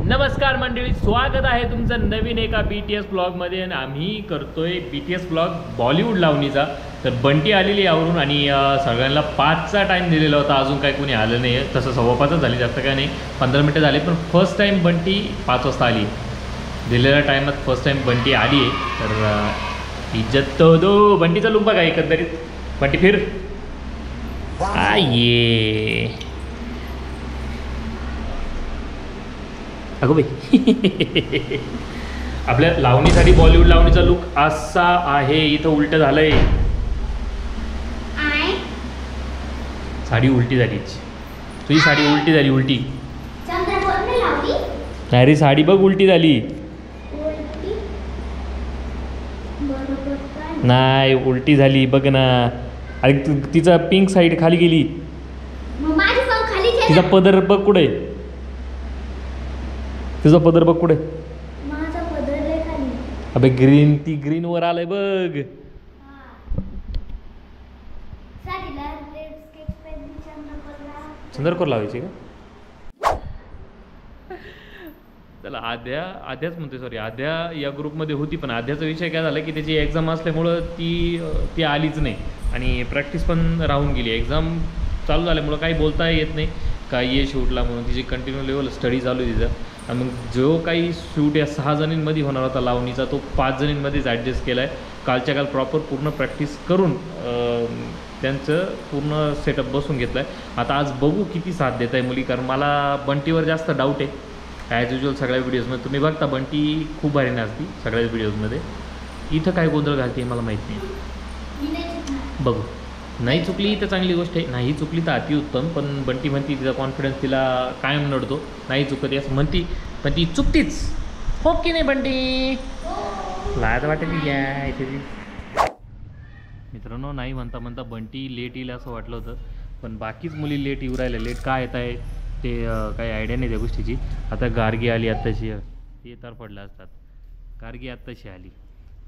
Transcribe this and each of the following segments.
नमस्कार मंडळी, स्वागत आहे तुमचं नवीन एका BTS ब्लॉगमध्ये. आणि आम्ही करतोय BTS ब्लॉग बॉलिवूड लावणीचा. तर बंटी आलेली आवरून आणि सगळ्यांना 5चा टाईम दिलेला होता. अजून काही कोणी आलं नाही आहे. तसं 5:15 झाली, जास्त काय नाही, 15 मिनटं झाले. पण फर्स्ट टाईम बंटी 5 वाजता आली. दिलेल्या टायमात फर्स्ट टाईम बंटी आली आहे. तर इज्जत तो दो. बंटीचा लुक बघा एकंदरीत. बंटी फिर ये अगो बाई. आपल्या लावणीसाठी बॉलिवूड लावणीचा लुक असा आहे. इथं उलट झालंय, साडी उलटी झाली. तुझी साडी उलटी झाली. उलटी नाही रे, साडी बघ उलटी झाली. नाही उलटी झाली बघ ना. अरे तिचा पिंक साईड खाली गेली. तिचा पदर बघ कुठे. तुझा पदर बघ कुठे. अबे ग्रीन, ती ग्रीन वर आलंय बघ. चंद्रकोर लावायची का. चला आद्याच म्हणते, सॉरी आद्या या ग्रुपमध्ये होती. पण आद्याचा विषय काय झाला की त्याची एक्झाम असल्यामुळं ती आलीच नाही. आणि प्रॅक्टिस पण राहून गेली. एक्झाम चालू झाल्यामुळं काही बोलता येत नाही काय ये शूटला म्हणून. तिची कंटिन्यू लेवल स्टडी चालू आहे तिचं. आणि मग जो काही शूट या 6 जणींमध्ये होणार होता लावणीचा, तो 5 जणींमध्येच ॲडजस्ट केला आहे. कालच्या काल प्रॉपर पूर्ण प्रॅक्टिस करून त्यांचं पूर्ण सेटअप बसून घेतलं आहे. आता आज बघू किती साथ देत आहे मुली, कारण मला बंटीवर जास्त डाऊट आहे. ॲज युजल सगळ्या व्हिडिओजमध्ये तुम्ही बघता बंटी खूप भारी नाचती सगळ्याच व्हिडिओजमध्ये. इथं काय गोंधळ घालते मला माहीत नाही. बघू. नाही चुकली तर चांगली गोष्ट आहे, नाही चुकली तर अतिउत्तम. पण बंटी म्हणती तिचा कॉन्फिडन्स तिला कायम नडतो. नाही चुकते असं म्हणती, पण ती चुकतीच. हो की नाही बंटी. लाज वाटते या इथे. मित्रांनो, नाही म्हणता म्हणता बंटी लेट येईल असं वाटलं होतं. पण बाकीच मुली लेट येऊ राहिल्या. लेट काय येत आहे ते काही आयडिया नाही त्या गोष्टीची. आता गार्गी आली आत्ताशी. ते तर पडलं असतात. गार्गी आत्ताशी आली.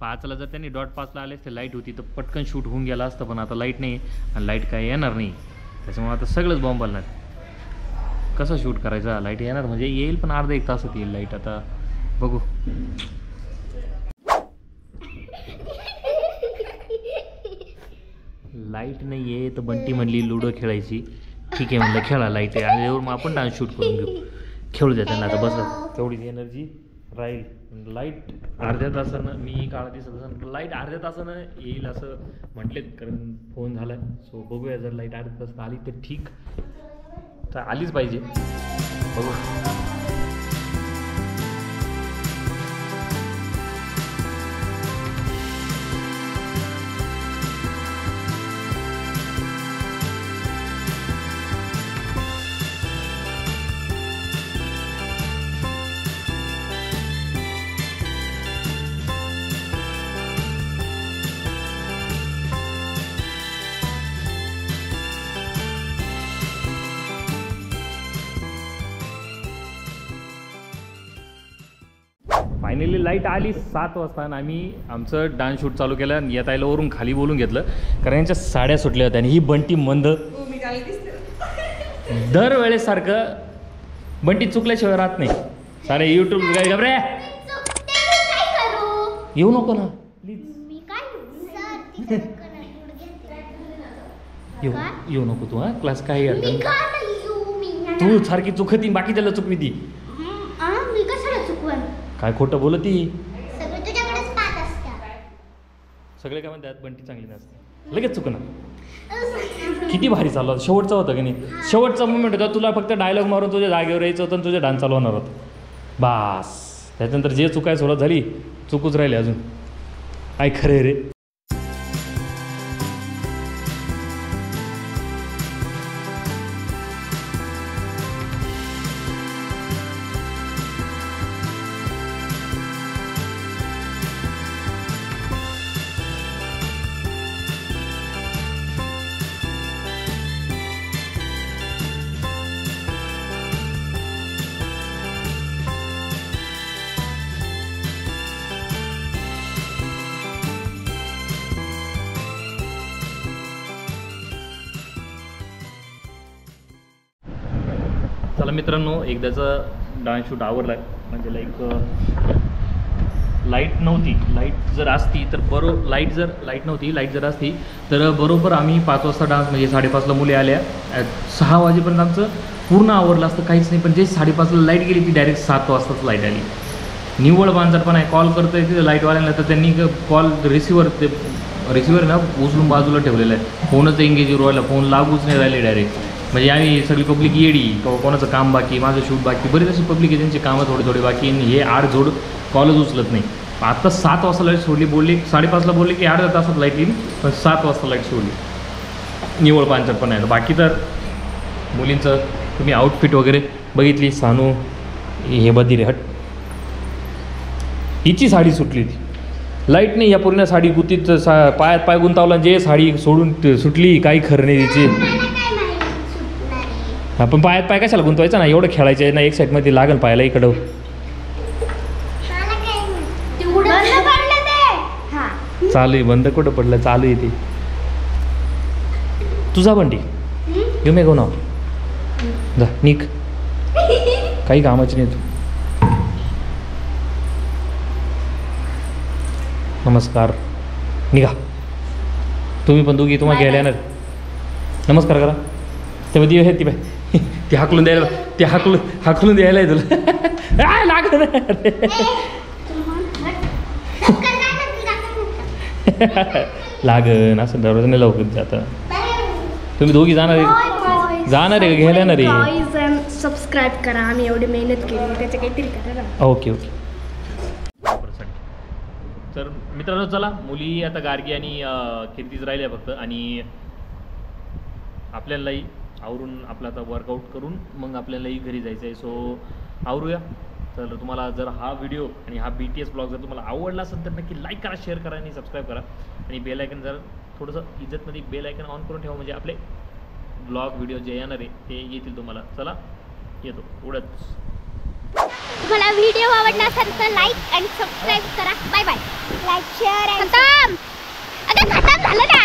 5ला जर त्यांनी .5ला आले असते, लाईट होती तर पटकन शूट होऊन गेला असतं. पण आता लाईट नाही आणि लाईट काय येणार नाही. त्याच्यामुळे आता सगळंच बॉम्ब बनणार. कसं शूट करायचं. लाईट येणार म्हणजे येईल, पण अर्धा 1 तासात येईल लाईट. आता बघू. लाईट नाही आहे तर बंटी म्हणली लुडो खेळायची. ठीक आहे म्हणलं, खेळा. लाईट आहे आणि मग आपण डान्स शूट करून घेऊ. खेळू द्या त्यांना. आता बस तेवढीच एनर्जी राहील. लाईट अर्ध्या तासानं, मी काळा दिसत लाईट अर्ध्या तासानं येईल असं म्हटलेत, कारण फोन झाला. सो बघूया, जर लाईट अर्ध्या तासात आली तर ठीक. तर आलीच पाहिजे. बघू. फायनली लाईट आली 7 वाजता आणि आम्ही आमचं डान्स शूट चालू केलं. आणि येता यायला वरून खाली बोलून घेतलं, कारण यांच्या साड्या सुटल्या होत्या. आणि ही बंटी मंद दरवेळेसारखं. बंटी चुकल्याशिवाय राहत नाही. सारे यूट्यूब काय घबरे येऊ नको ना प्लीज. येऊ नको तू. क्लास काही तू सारखी चुकती, बाकी त्याला चुकवी ती. काय खोटं बोलती. सगळे काय म्हणतात बंटी चांगली नसते. लगेच चुकणार. किती भारी चालू होता. शेवटचा होता की नाही. शेवटचा मुमेंट होता. तुला फक्त डायलॉग मारून तुझ्या जागेवर यायचं होतं आणि तुझे डान्स चालू होणार होतं. बास. त्याच्यानंतर जे चुकाय सुरुवात झाली, चुकूच राहिले अजून. काय खरे रे. चला मित्रांनो, एकदाचं डान्स शूट आवरला म्हणजे लाईक लाईट नव्हती. लाईट जर असती तर लाईट जर असती तर बरोबर आम्ही 5 वाजता डान्स म्हणजे 5:30ला मुली आल्या 6 वाजेपर्यंत आमचं पूर्ण आवरलं असतं, काहीच नाही. पण जे 5:30ला लाईट गेली ती डायरेक्ट 7 वाजताच लाईट आली. निव्वळ बांजरपणा आहे. कॉल करता येते लाईटवाल्यांना तर त्यांनी कॉल रिसिव्हर ना उचलून बाजूला ठेवलेलं आहे. फोनच एंगेजवर व्हायला, फोन लागूच नाही राहिले डायरेक्ट. म्हणजे आम्ही सगळी पब्लिक येडी कोणाचं काम बाकी, माझं शूट बाकी, बरेच अशी पब्लिक आहे त्यांची कामं थोडी बाकी आणि हे आडझोड कॉलच उचलत नाही. आता 7 वाजता लाईट सोडली, बोलली 5:30ला बोलली की 8 तासात लाईट येईल, पण 7 वाजता लाईट सोडली. निव्वळ पांचट आहे. बाकी तर मुलींचं तुम्ही आउटफिट वगैरे बघितली. सानू हे बधी हट, हिची साडी सुटली ती, लाईट नाही. या पूर्ण साडी गुतीत पायात पाय गुंतावला, जे साडी सोडून सुटली काही खरं नाही तिची. हा पण पायात पाय कशाला गुंतवायचा ना, एवढं खेळायचं आहे ना, एक साईडमध्ये लागल पायाला इकडं. चालू आहे, बंद कुठं पडलं, चालू आहे ते. तुझा बंडी घेऊ मे गो नाव जा निक, काही कामाची नाही तू. नमस्कार, निघा तुम्ही पण दोघी, तुम्हाला घ्यायला येणार. नमस्कार करा. तेव्हा ती आहेत ती बाय, ती हाकलून द्यायला आहे तुला. लागन असं दररोज नाही लवकर. आता तुम्ही दोघी जाणार आहे घ्यायला येणार आहे. सबस्क्राईब करा, आम्ही एवढी मेहनत केली त्याचं काहीतरी करा ना. ओके. तर मित्रांनो चला, मुली आता गार्गी आणि कीर्तीच राहिल्या फक्त, आणि आपल्यालाही आवरून आपला आता वर्कआउट करून मग आपल्यालाही घरी जायचं आहे. सो आवरूया. तर तुम्हाला जर हा व्हिडिओ आणि हा BTS ब्लॉग जर तुम्हाला आवडला असेल तर नक्की लाईक करा, शेअर करा आणि सबस्क्राईब करा. आणि बेल आयकन जर थोडंसं इज्जतमध्ये बेल आयकन ऑन करून ठेवा, म्हणजे आपले ब्लॉग व्हिडिओ जे येणार आहे ते येतील तुम्हाला. चला येतो एवढंच. तुम्हाला व्हिडिओ आवडला असेल तर लाईक आणि सबस्क्राईब करा. Bye bye. लाईक शेअर खतम. आता खतम झालं ना.